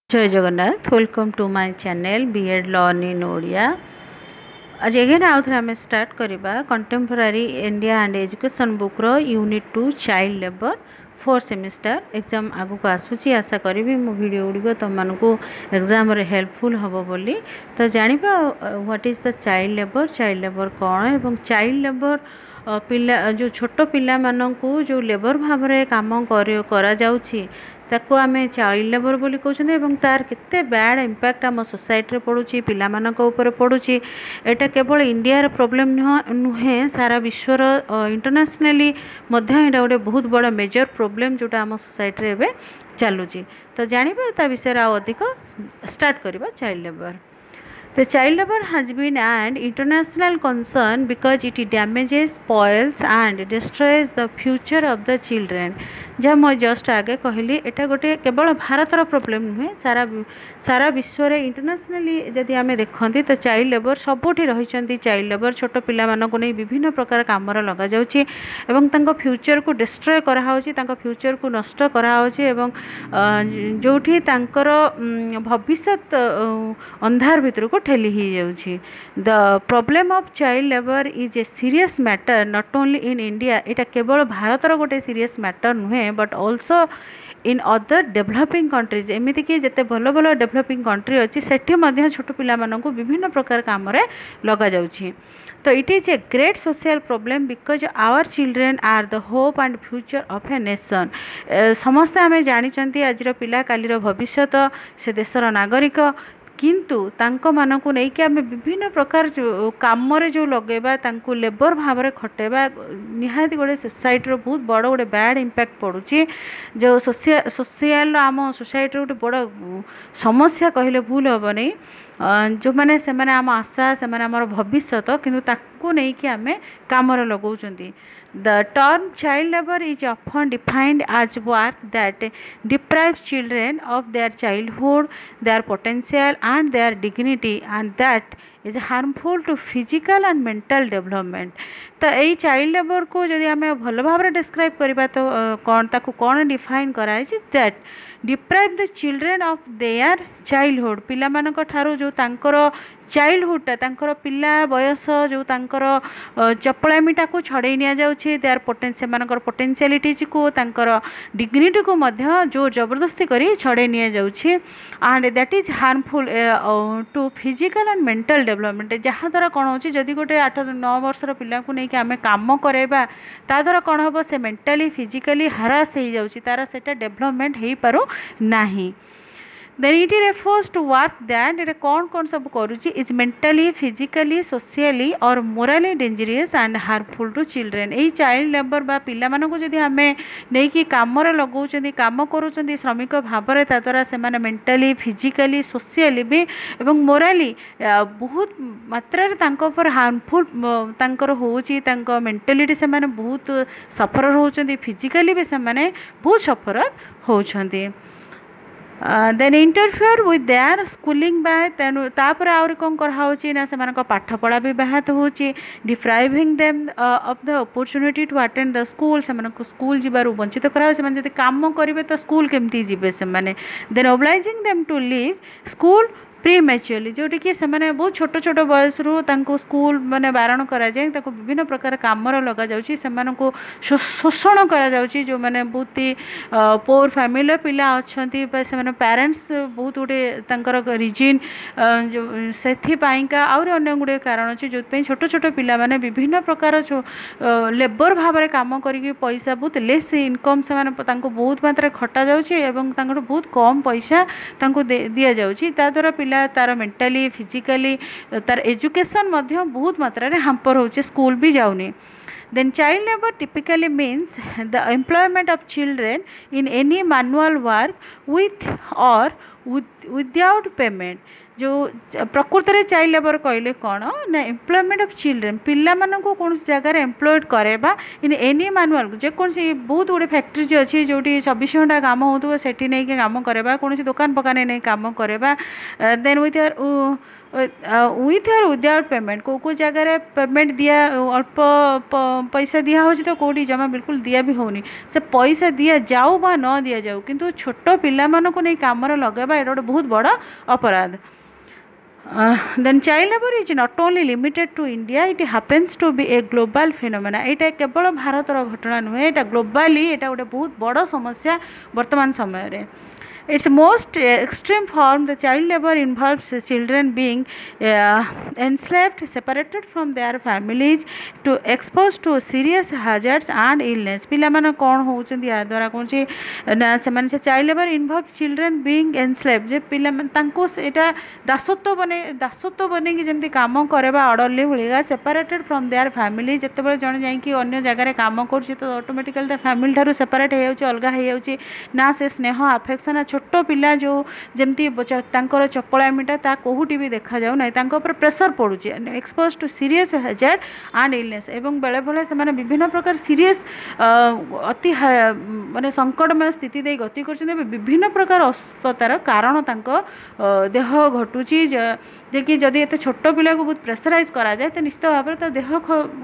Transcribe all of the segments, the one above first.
जय Jagannath welcome to my channel BEd learn in Odia. आज again आउ थे आम स्टार्ट करवा contemporary India and education book रो unit 2 child labour 4 semester exam आगु को आसूची आशा करी मो वीडियो गुड़िक तुम मानू एग्जाम रे हेल्पफुल हम बोली। तो जानिबा what is the child labour कौन एवं चाइल्ड लेबर पिला जो छोट पिला मानू जो लेबर भाव में काम करा जाउछि ताको आमे चाइल्ड लेबर बोली कहते हैं। तार केते बैड इम्पैक्ट आम सोसाइटी रे पड़ुछि पिला मानक ऊपर पड़ुछि। एटा केवल इंडिया रे प्रॉब्लम नुहे सारा विश्वर इंटरनेशनली मध्य एटा गोटे बहुत बड़ा मेजर प्रॉब्लम जोटा आम सोसाइटी रे एबे चलुछि। तो जानिबा ता विषय आ अधिक स्टार्ट करबा child labour. The child labor has been an international concern because it damages, spoils and destroys the future of the children। जहाँ मैं जस्ट आगे कहली एटा गोटे केवल भारतर प्रॉब्लम नुहे सारा विश्व रे इंटरनेशनली जदि आमे देखंती तो चाइल्ड लेबर सबुठी रहिचंती। चाइल्ड लेबर छोट पिला मानको नै विभिन्न प्रकार कामर लगा जाउची एवं तांको फ्यूचर को डिस्ट्रॉय करा होची, तांको फ्यूचर को नष्ट करा होची एवं जोठी तांकर भविष्यत अंधार भितर को ठेली ही जाउची। The problem of child labour is a serious matter not only in India. एटा केवल भारतर गोटे सीरियस मैटर नुहे but also in other developing countries. एमती कि जिते भल भल डेवलपिंग कंट्री अच्छी सेठी मध्य छोट पिला माननकु विभिन्न प्रकार काम रे लगा जाउछि। तो it is a great social problem because our children are the hope and future of a nation. समस्ते आमे जानिचंती आजिर पिला कालीर भविष्यत से देशर नागरिक किंतु तांको मानकु नहीं कि आमे विभिन्न प्रकार जो काम रे जो लगेबा तांको लेबर भाव में खटेबा निहाती गोटे सोसाइटी रो बहुत बड़ गोटे बैड इम्पैक्ट पड़ुची। जो सोशल आम सोसाइटी गोटे बड़ समस्या कहले भूल हम नहीं। जो मैंने से माने आम आशा से माने आमर भविष्यत किंतु ताकू नहीं कि आमे काम रे लगाउचंती। The term child labor is often defined as work that deprives children of their childhood, their potential and their dignity and that is harmful to physical and mental development। तो यही चाइल्ड लेबर को जदि आम भल भाव में describe करवा तो कौन ताकू कौन डिफाइन कराई that deprive the children of their childhood. पिला मानक ठारू जो तांकर चाइल्डहुडटा तांकर पिला बयस जो तांकर चपलामीटा को छड़े निया जाउछि देयर पोटेंशियल मानकर पोटेंशियलिटीज को तांकर डिग्निटी को मध्य जो जबरदस्ती करी छड़े निया जाउछि and that is harmful to physical and mental development. जहाँ द्वारा कौन होछि जदि गोटे 8-9 वर्षर पिला को नहीं कि आमे काम करेबा ता द्वारा कौन हम से मेंटली फिजिकली हरास हो जाउछि तार सेटा डेवलपमेंट हो पारू नाही। then it refers to work that it कौन सब करुची is mentally physically socially or morally dangerous and harmful to children। यही चाइल्ड लेबर बा पिला मानकु जदि हमें नहीं कि काम रे लगाउचंदी काम करूचंदी श्रमिक भाव में ता द्वारा से माने मेंटली फिजिकली सोशियली भी एवं मोराली बहुत मात्रा रे तांको पर हार्मफुल तांकर होउची तांको मेंटलिटी से माने बहुत सफर होउचंदी फिजिकली भी से माने बहुत सफर होउचंदी। Then interfere with their schooling by तेनु तापर आउरी कोन कराउची ना से मानक पाठ पढ़ा भी बाहत होची depriving them of the opportunity to attend the school. से मानक स्कूल जिबारु वंचित कराउ से माने जति काम करिवे तो स्कूल केमती जिबे से माने। Then obliging them to leave school prematurely जोटी कि से माने बहुत छोट छोट बयस रु तांको स्कूल माने बारण करा जाय ताको विभिन्न प्रकार काम रे लगा जाउची से मानको शोषण करा जाउची जो माने बहुत ही पोर फैमिली पिला अछंती से माने पेरेंट्स बहुत गुटे तांकर रीजन जो सेथि पाइका और अन्य गुटे कारण अछि जो पे छोट छोट पिला माने विभिन्न प्रकार लेबर भाव में काम करिके पैसा बहुत लेस इनकम से माने तांको बहुत मात्रा खटा जाउची एवं तांको बहुत कम पैसा तांको दिया जाउची ता द्वारा पिला तार मेंटली फिजिकली तार एजुकेशन मध्य बहुत मात्रा रे हैम्पर होचे स्कूल भी जाउनी। Then child labor typically means the employment of children in any manual work with or without payment। जो प्रकृत में चाइल्ड लेबर कहले कौन ना एम्प्लॉयमेंट ऑफ चिल्ड्रेन पिला मानक कौन जगह एम्प्लॉयड करेबा इन एनी मैनुअल जेकोसी बहुत गुटे फैक्ट्री अच्छी जो 24 घंटा काम हो सेठी नहीं काम करेबा कौन दुकान पकाने नहीं काम करेबा। देन विथ और विदाउट पेमेंट को जगह पेमेंट दिया अल्प पैसा दिया हो तो कौटी जमा बिल्कुल दिया भी होनी से पैसा दिया जाऊ बा न दिया जाऊ किंतु छोट पिला मानक नहीं काम लगेबा एटा गोटे बहुत बड़ अपराध। Then child labor is not only limited to India, it happens to be a global phenomena. एटा केवल भारतर घटना नुहे, एटा ग्लोबाली एटा गोटे बहुत बड़ समस्या वर्तमान समय रे। Its most extreme form, the child labor, involves children being enslaved, separated from their families, to exposed to serious hazards and illness. पिला माने कौन होउछन्ती या द्वारा कौन सी ना से माने से child labor involves children being enslaved, जे पिला माने तांको एटा दासत्व बने कि जेमती काम करेबा orderly भलिगा, separated from their families, जते बेले जण जाई कि अन्य जगह रे काम करछि तो ऑटोमेटिकली द फैमिली थारु सेपरेट हे जाउछि, अलगा हे जाउछि ना, से स्नेह अफेक्शन छोट पिला जो जमती तांकर चपलामिटा ता कोहुटी भी देखा जाउ नै, तांको ऊपर प्रेशर पड़ुछि, expose to serious hazard and illness, एवं बेले बेले से माने विभिन्न प्रकार सीरियस अति माने संकटमय स्थिति दे गति करछन, विभिन्न प्रकार अस्वस्थतार कारण तांको देह घटुछि, जे कि जदि एते छोट पिला को बहुत प्रेशराइज करा जाए तो निश्चित भाव तो देह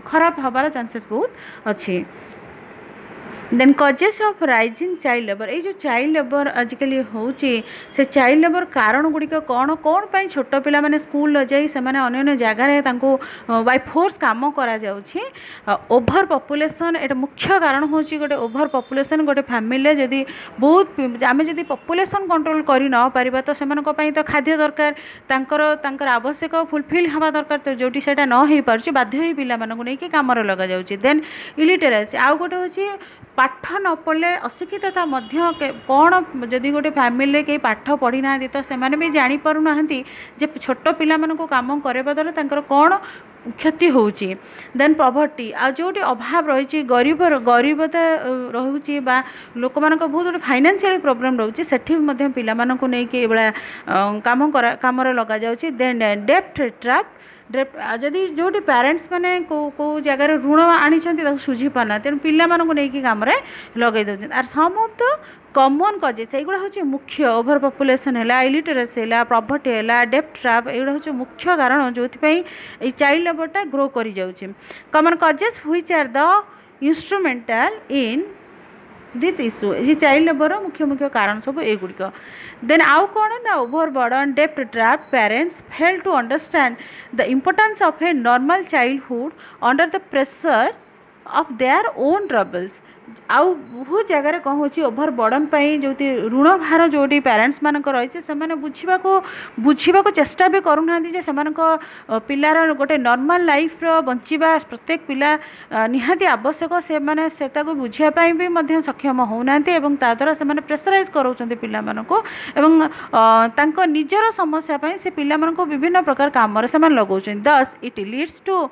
खराब हबार चांसेस बहुत अच्छी। Then causes of raising child labour, ये जो चाइल्ड लेबर आजिकल होउची से चाइल्ड लेबर कारण गुड़िक कौन कौन पाई छोट पिला माने स्कूल जाई से माने अन्य जगह रे तांको बाय फोर्स काम करा जाउची। ओभर पॉपुलेशन एटा मुख्य कारण होउची, गोटे ओभर पॉपुलेशन गोटे फैमिली जदी बहुत आमे जदी पॉपुलेशन कंट्रोल करि न परिबा तो सेमानक पई तो खाद्य दरकार, तांकर आवश्यक फुलफिल हवा दरकार, तो जोटी सेटा न होई पारची बाध्य होई पिला मानकु नै कि काम रे लगा जाउची। देन इलिटरेसी आउ गोटे होची पाठ न पढ़ले अशिक्षितता कौन जदि गोटे फैमिली कई पाठ पढ़ी ना तो से भी जापर ना जे छोट पिला काम करवा द्वारा तांकर कौन क्षति होउची। देन प्रॉपर्टी आ जोटी अभाव रही गरीबता रोचे लोक मान बहुत गोटे फाइनेंशियल प्रोब्लेम रोचे सेठी पिला नहीं कि काम लगा जाउची। देन डेप्थ ट्रैप जदि जोटी पेरेंट्स माने को जगार ऋण आनी सुझी पाना तेणु पिला नहीं कम लगे दौरान। Are some of the common causes एगुड़ा हूँ मुख्य ओभर पॉपुलेशन है, इलिटरेसी है, प्रॉपर्टी है, डेप्थ ट्रैप एगुड़ा हूँ मुख्य कारण जो चाइल्ड लेबरटा ग्रो कर जाउछि। Common causes which are the instrumental in this issue, ये चाइल्ड लेबर मुख्य मुख्य कारण सब एगुड़िक। देन आउ कौन ना over burden, depth trap, parents fail to understand the importance of a normal childhood under the pressure of their own troubles. आउ बहुत जगह कौन हो ओभर बर्डन जो ऋण भार जो पेरेंट्स मानक रही से बुझा चेष्टा भी करूना से पिलार गोटे नॉर्मल लाइफ बंचवा प्रत्येक पिला निहाती आवश्यक से माने बुझापी भी सक्षम होना ताद्वारा से प्रेसराइज कराउछन्ते पिला मानको एवं तांको निजर समस्या से पिला मानको विभिन्न प्रकार काम रे से लगाउछन्ते। Thus it leads to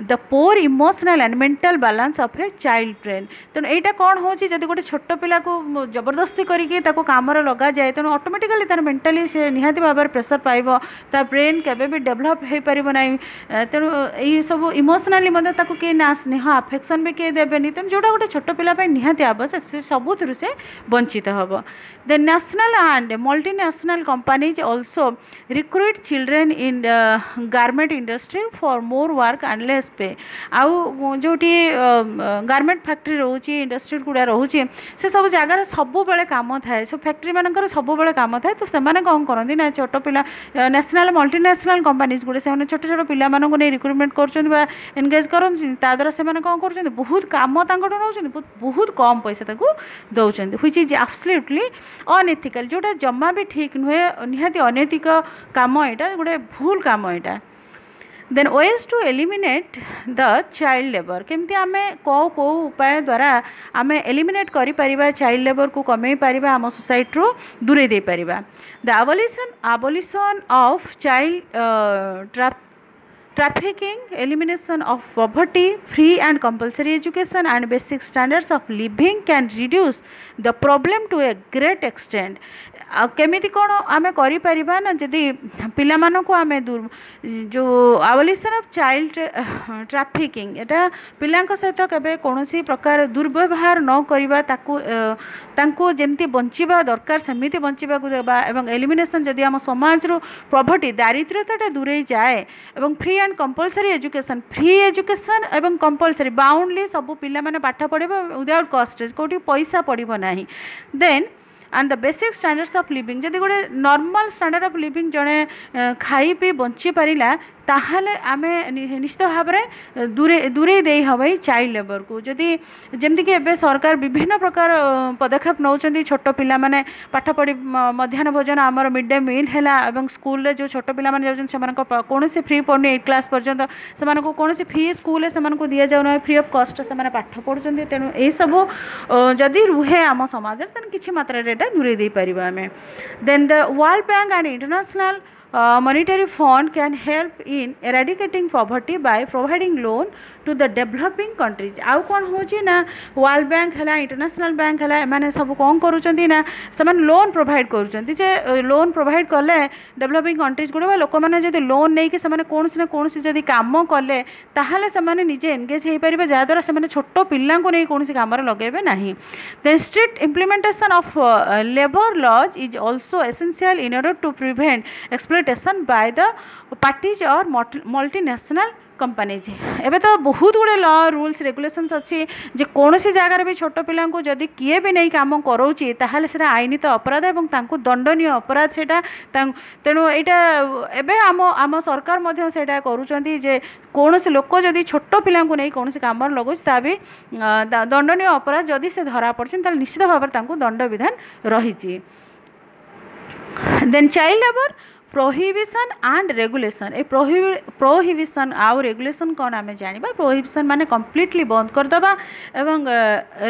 the poor emotional and mental balance of a child brain. तेणु यहाँ कौन हो जदि गोटे छोट पिला को जबरदस्ती करके काम लगा जाए तेणु ऑटोमेटिकली तार मेंटली से निहाती भाव में प्रेशर पाइब, ता ब्रेन केबे भी डेवलप हो पारिब नाही। तेणु यही सब इमोशनाली किए ना स्नेह अफेक्शन भी किए देवेनि, तेणु जोटा गोटे छोट पिला निहाती आवश्यक से सबुथ से वंचित हम। The national and multinational companies also recruit children in garment industry for more work and less पे। आउ जोटी गारमेंट फैक्ट्री रोचे इंडस्ट्री गुड़ा रोचे से सब जगार सब बेले काम थाए, सब फैक्ट्री मानकर सब बेले काम थाए, तो सेमाने कौन करती ना छोट पिला नेशनल मल्टीनेशनल कंपनीज गुड़े से छोट छोट पिला नहीं रिक्रुटमेंट कर एनगेज कर से कौन कर बहुत काम नौ बहुत कम पैसा दौरान व्हिच इज एब्सोल्युटली अनएथिकल, जोटा जमा भी ठीक नुहे, निहाती अनैतिक काम यहाँ गोटे भूल काम यहाँ। Then ways to eliminate the child labour, केमती आमे कौ उपाय द्वारा आमे एलिमिनेट करि परिबा चाइल्ड लेबर को कमे परिबा, आम सोसाइटी रो दूरे दे परिबा। The abolition of child trafficking, elimination of poverty, free and compulsory education and basic standards of living can reduce the problem to a great extent। केमिति कौन आमे करि परिबा ना जदि पिला मानको आमे जो abolition of child trafficking एटा पिलांक सहित केबे कोनोसी प्रकार दुर्व्यवहार न करिबा, तांको जेमति बंचिबा दरकार सेमिति बंचिबा को देबा, एवं एलिमिनेशन जदि आम समाज रो प्रॉपर्टी दारिद्र्यता दूरे जाए, एवं free and compulsory education, free education एवं कंपलसरी बाउंडली सब पिला माने पाठ पढ़िबा विदाउट कॉस्ट, कोठी पैसा पड़िबो नाही। Then and the basic standards of living जदि गोटे नॉर्मल स्टैंडर्ड ऑफ लिविंग जड़े खाई पी बंची पारा ताहले आमे निश्चित भाव में दूरे दे हम चाइल्ड लेबर को जदि जमती कि एबे सरकार विभिन्न प्रकार पदक्षेप नौकरी छोट पिला माने पाठ पढ़ी मध्याह्न भोजन आमर मिड डे मिल है स्कूल जो छोट पिला माने जाउछन कौन फ्री पढ़नी 8 क्लास पर्यंत से कौन फी स्कूल से दि जाऊना फ्री ऑफ कॉस्ट से पाठ पढ़ुं तेणु यही सब जदि रुहे आम समाज कि मात्रा दूरे दे पार आम then the world bank and international monetary fund can help in eradicating poverty by providing loan to the developing countries आउ कौन होची ना वर्ल्ड बैंक है इंटरनेशनल बैंक है माने सब कौन करूचंती ना समान लोन प्रोवाइड करूचंती जे लोन प्रोवाइड कले डेवलपिंग कंट्रीज गुड़े लोक मैंने जब लोन नहीं कि कौन ना कौन जब कम कले ताहले से निजे एंगेज हो पारे जहाँद्वारा से छोट पिला नहीं कौन कम लगेबे नहीं then strict implementation of labour laws is also essential in order to prevent exploitation by the parties और मल्टीनेशनल कंपनीज एबे तो बहुत गुड़े लॉ रूल्स रेगुलेशंस अच्छी जे कौन सी जगार भी छोट पिला जदि किए भी नहीं कम करोची ताहले से आईनित अपराध एवं तांको दंडनीय अपराध सेटा तेणु यहाँ एबे आम सरकार मध्य सेटा करूचंती जे कौन से लोक जदि छोट पिला नहीं कौन कम लगुच ता भी दंडनीय अपराध जदि से धरा पड़छन ताले निश्चित भाव में तांको दंड विधान रही then child labour prohibition and regulation ए प्रोहिबिशन आउ रेगुलेशन कौन आम जाना प्रोहिबिशन माने कम्प्लीटली बंद करदे एवं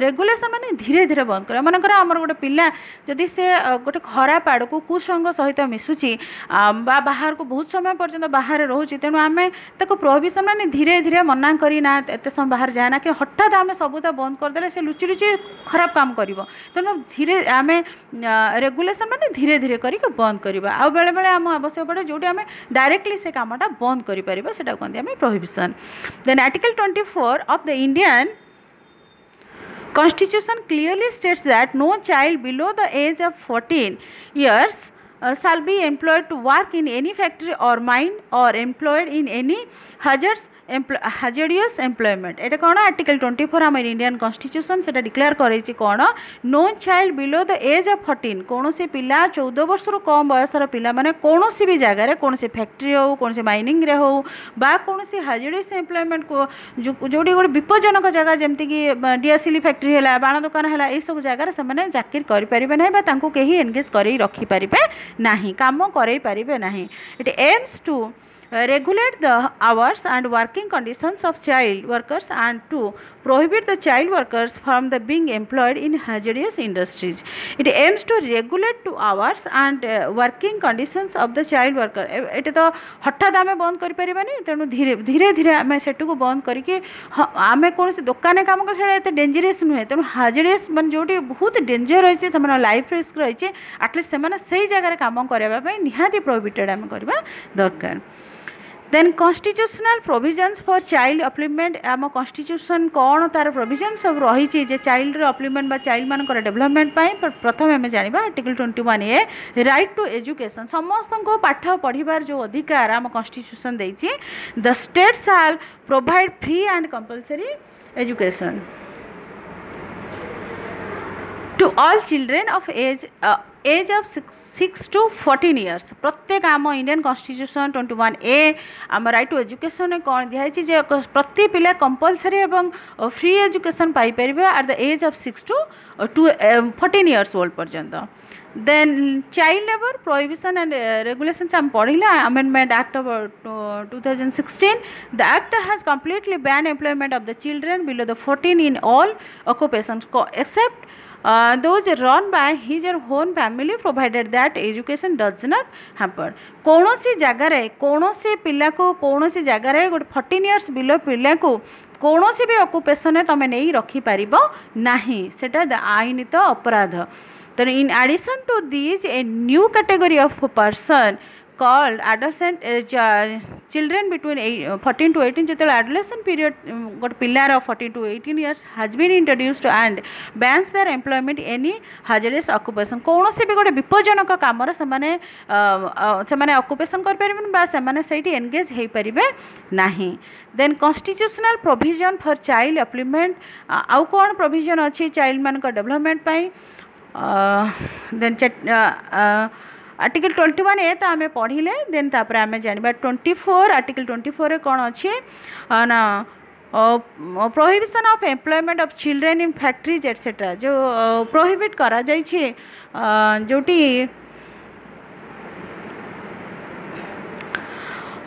रेगुलेशन माने धीरे धीरे बंद कर मनकर आमर गोटे पिला जदि से गोटे खराब आड़ को कुसंग सहित मिसुची बाहर को बहुत समय पर्यंत बाहर रोचे तेणु आम प्रोहिबिशन माने धीरे धीरे मना करना एत समय बाहर जाना कि हठात आम सबूत बंद करदे से लुचि लुचि खराब काम कर तेणु धीरे आम रेगुलेशन माने धीरे धीरे करके बंद करवा आ बेले बेले आम आवश्यक पड़े जो आम डायरेक्टली से कामटा बंद कर कहते हैं prohibition then article 24 of the Indian Constitution clearly states that no child below the age of 14 years shall be employed to work in any factory or mine or employed in any hazardous employment एटा कौन article 24 आम Indian constitution से declare करेछि कौन no child below the age of 14 कौन से पिला 14 वर्ष रु कम बयसर पिला माने कौन सी भी जगह कौन से फैक्ट्री हो कौन से माइनिंग रे हो बा कौन से हाजिडस एम्प्लॉयमेंट को जोड़ी गोटे विपज्जनक जगह जमती कि डीएसएल फैक्ट्री है बाण दुकान है यही सब जगह से चाकरी करें ना कहीं एनगेज कर रखिपारे ना काम करें ना it aims to regulate the hours and working conditions of child workers and to prohibit the child workers from the being employed in hazardous industries. It aims to regulate to hours and working conditions of the child worker. एटे तो हठात आम बंद कर पारिबानी तेणु धीरे धीरे धीरे आम सेटू बंद करके आम कौन से दुकान काम कर डेंजरस नुहे तेणु हाजिडस मान जो बहुत डेंजर रही है लाइफ रिस्क रही है आटलिस्ट से जगह काम करने निहाती प्रोहिबिटेड आम करवा दरकार then constitutional provisions for child upliftment आम कॉन्स्टिट्यूशन कौन तार प्रोविजन सब रही जे चाइल्ड अपलिमेंट बा चाइल्ड मान डेवलपमेंट प्रथम आम जाना article 21A right to education समस्त को पाठ पढ़ार जो अधिकार आम कॉन्स्टिट्यूशन देछि the state shall provide free and compulsory education to all children of age of 6 to 14 years प्रत्येक आम इंडियन कॉन्स्टिट्यूशन 21A आम राइट टू एजुकेशन कौन दिखाई जे प्रति पिला कंपलसरी एवं फ्री एजुकेशन पाइपर at the age of 6 to 14 years old पर्यंत then child labour prohibition and regulations आम पढ़ला amendment act of 2016 the act has completely ban employment of the children below the 14 in all occupations except those run by his or own family provided that education does not hamper कौन सी जगार कौन सी पिला को कौन सी जगार गोटे 14 years below पिला को कौन सी भी ऑक्युपेशन तुम नहीं रखिपार ना सेटा आईनित अपराध तो in addition to this a new category of person called adolescent children between 14 to 18 जो adolescent period got pillar of 14 to 18 years has been introduced and bans their employment any hazardous occupation कौन से भी गोटे विपज्जनक काम से occupation कर engage हो पारे ना then constitutional provision for child upliftment आउ कौन प्रोविजन अच्छी चाइल्ड मान डेवलपमेंट देन आर्टिकल 21A तो आम पढ़ले देन तापर आम जानवा 24 आर्टिकल 24 रे कौन अच्छे ना prohibition of employment of children in factories etcetera जो प्रोहिबिट करा जाइए जोटी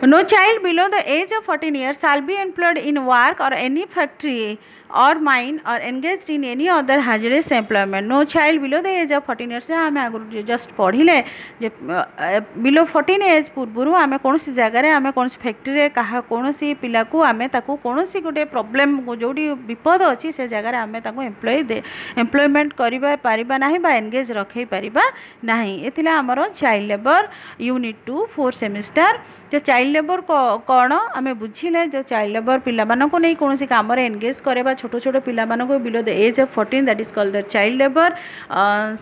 No child below the age of 14 years shall be employed in work or any factory or mine or engaged in any other hazardous employment. No child below the age of 14 years आम आगुरी just पढ़ले below 14 as पूर्व आम कौन जगार आम कौन factory क्या कौन पिला को आम कौन गोटे प्रोब्लेम जो विपद अच्छी से जगार आम एम्प्लॉयमेंट करवा ना एंगेज रखे पारिबा नहीं ये आमर चाइल्ड लेबर यूनिट 2 4 सेमिस्टर जो चाइल्ड लेबर कौन आम बुझे जो चाइल्ड लेबर पिला नहीं कौन कम एंगेज करवा छोट छोट पिला below the age of 14 that is called the child labour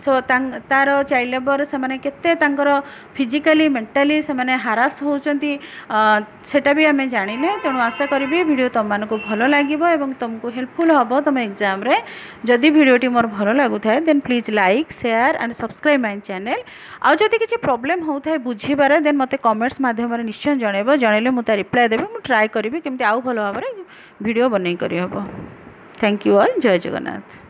so तार चाइल्ड लेबर से माने केते तांकर फिजिकली मेंटली से माने हारास होचंती सेटा भी आम जानिले तेणु आशा करी वीडियो तुम मानक भल लगे तुमको हेल्पफुल हम तुम एग्जाम रे जदि वीडियोटी मोर भल लगुए then please like share and subscribe my channel आउ जदि किसी प्रॉब्लम होता है बुझीबार देन मते कमेंट्स माध्यम निश्चय जनइब जनइले मुझे रिप्लाई देवी मुझे ट्राए करी केमती आउ भल भाव वीडियो बनै करी हबो। Thank you all. जय जगन्नाथ।